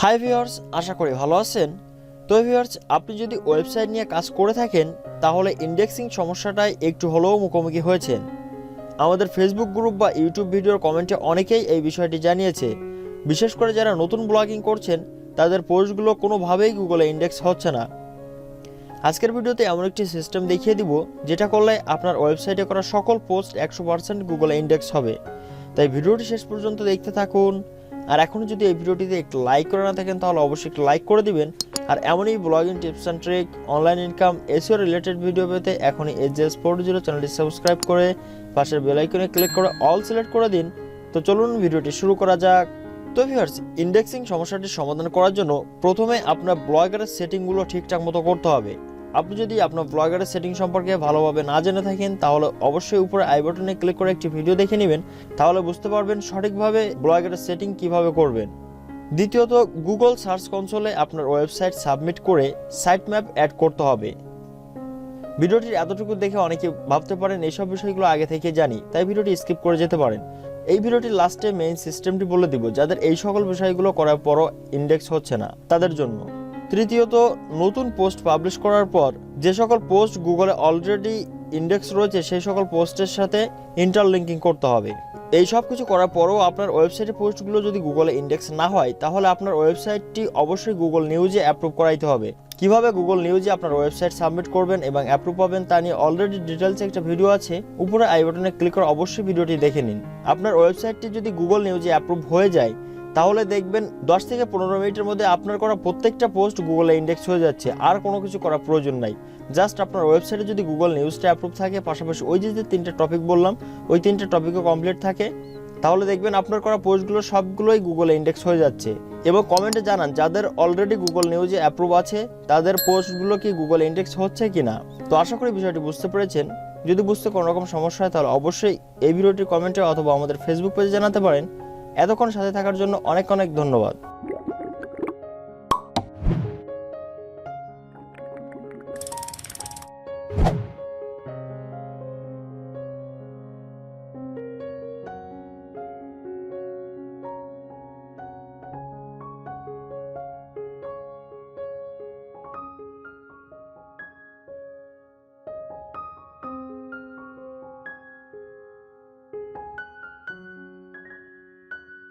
Hi viewers, আশা করি ভালো আছেন। তো ভিউয়ার্স, আপনি যদি ওয়েবসাইট নিয়ে কাজ করে থাকেন তাহলে ইন্ডেক্সিং সমস্যাটায় একটু হলেও মুখোমুখি হয়েছেন। আমাদের ফেসবুক গ্রুপ বা ইউটিউব ভিডিওর কমেন্টে অনেকেই এই বিষয়টি জানিয়েছে। বিশেষ করে যারা নতুন ব্লগিং করছেন তাদের পোস্টগুলো কোনোভাবেই গুগলে ইন্ডেক্স হচ্ছে না। আজকের ভিডিওতে এমন একটি সিস্টেম দেখিয়ে দিব যেটা করলে আপনার ওয়েবসাইটে করা সকল পোস্ট 100% গুগলে ইন্ডেক্স হবে। তাই ভিডিওটি শেষ পর্যন্ত দেখতে থাকুন। আর এখনও যদি এই ভিডিওটিতে একটু লাইক করে না থাকেন তাহলে অবশ্যই একটু লাইক করে দিবেন। আর এমনই blogging tips and trick, online income, SEO related video পেতে এখনই AdSense চ্যানেলটি সাবস্ক্রাইব করে পাশের বেল আইকনে ক্লিক করে অল সিলেক্ট করে দিন। তো চলুন ভিডিওটি শুরু করা যাক। তো ভিউয়ার্স, ইন্ডেক্সিং সমস্যাটির সমাধান করার জন্য প্রথমে আপনার ব্লগারের সেটিংগুলো ঠিকঠাক মতো করতে হবে। আপনি যদি আপনার ব্লগারের সেটিং সম্পর্কে ভালোভাবে না জেনে থাকেন তাহলে অবশ্যই উপরে আই বাটনে ক্লিক করে একটি ভিডিও দেখে নেবেন, তাহলে বুঝতে পারবেন সঠিকভাবে ব্লগারের সেটিং কিভাবে করবেন। দ্বিতীয়ত, গুগল সার্চ কনসোলে আপনার ওয়েবসাইট সাবমিট করে সাইট ম্যাপ অ্যাড করতে হবে। ভিডিওটির এতটুকু দেখে অনেকে ভাবতে পারেন এইসব বিষয়গুলো আগে থেকে জানি, তাই ভিডিওটি স্কিপ করে যেতে পারেন। এই ভিডিওটির লাস্টে মেইন সিস্টেমটি বলে দিব যাদের এই সকল বিষয়গুলো করার পরও ইন্ডেক্স হচ্ছে না তাদের জন্য। তৃতীয়ত, নতুন পোস্ট পাবলিশ করার পর যে সকল পোস্ট গুগলে অলরেডি ইন্ডেক্স রয়েছে সেই সকল পোস্টের সাথে ইন্টারলিঙ্কিং করতে হবে। এই সব কিছু করার পরও আপনার ওয়েবসাইটের পোস্টগুলো যদি গুগলে ইন্ডেক্স না হয় তাহলে আপনার ওয়েবসাইটটি অবশ্যই গুগল নিউজে অ্যাপ্রুভ করাইতে হবে। কিভাবে গুগল নিউজে আপনার ওয়েবসাইট সাবমিট করবেন এবং অ্যাপ্রুভ পাবেন তা নিয়ে অলরেডি ডিটেলসে একটা ভিডিও আছে, উপরে আই বাটনে ক্লিক করে অবশ্যই ভিডিওটি দেখে নিন। আপনার ওয়েবসাইটটি যদি গুগল নিউজে অ্যাপ্রুভ হয়ে যায় তাহলে দেখবেন 10 থেকে 15 মিনিটের মধ্যে আপনার করা প্রত্যেকটা পোস্ট গুগলে ইন্ডেক্স হয়ে যাচ্ছে। আর কোনো কিছু করার প্রয়োজন নাই। জাস্ট আপনার ওয়েবসাইটে যদি গুগল নিউজটা অ্যাপ্রুভ থাকে, পাশাপাশি ওই যে 3টে টপিক বললাম ওই 3টে টপিকও কমপ্লিট থাকে, তাহলে দেখবেন আপনার করা পোস্টগুলো সবগুলোই গুগলে ইন্ডেক্স হয়ে যাচ্ছে। এবং কমেন্টে জানান যাদের অলরেডি গুগল নিউজে অ্যাপ্রুভ আছে তাদের পোস্টগুলো কি গুগল ইন্ডেক্স হচ্ছে কিনা। তো আশা করি বিষয়টি বুঝতে পেরেছেন। যদি বুঝতে কোনো রকম সমস্যা হয় তাহলে অবশ্যই এই ভিডিওটির কমেন্টে অথবা আমাদের ফেসবুক পেজে জানাতে পারেন। এতক্ষণ সাথে থাকার জন্য অনেক অনেক ধন্যবাদ।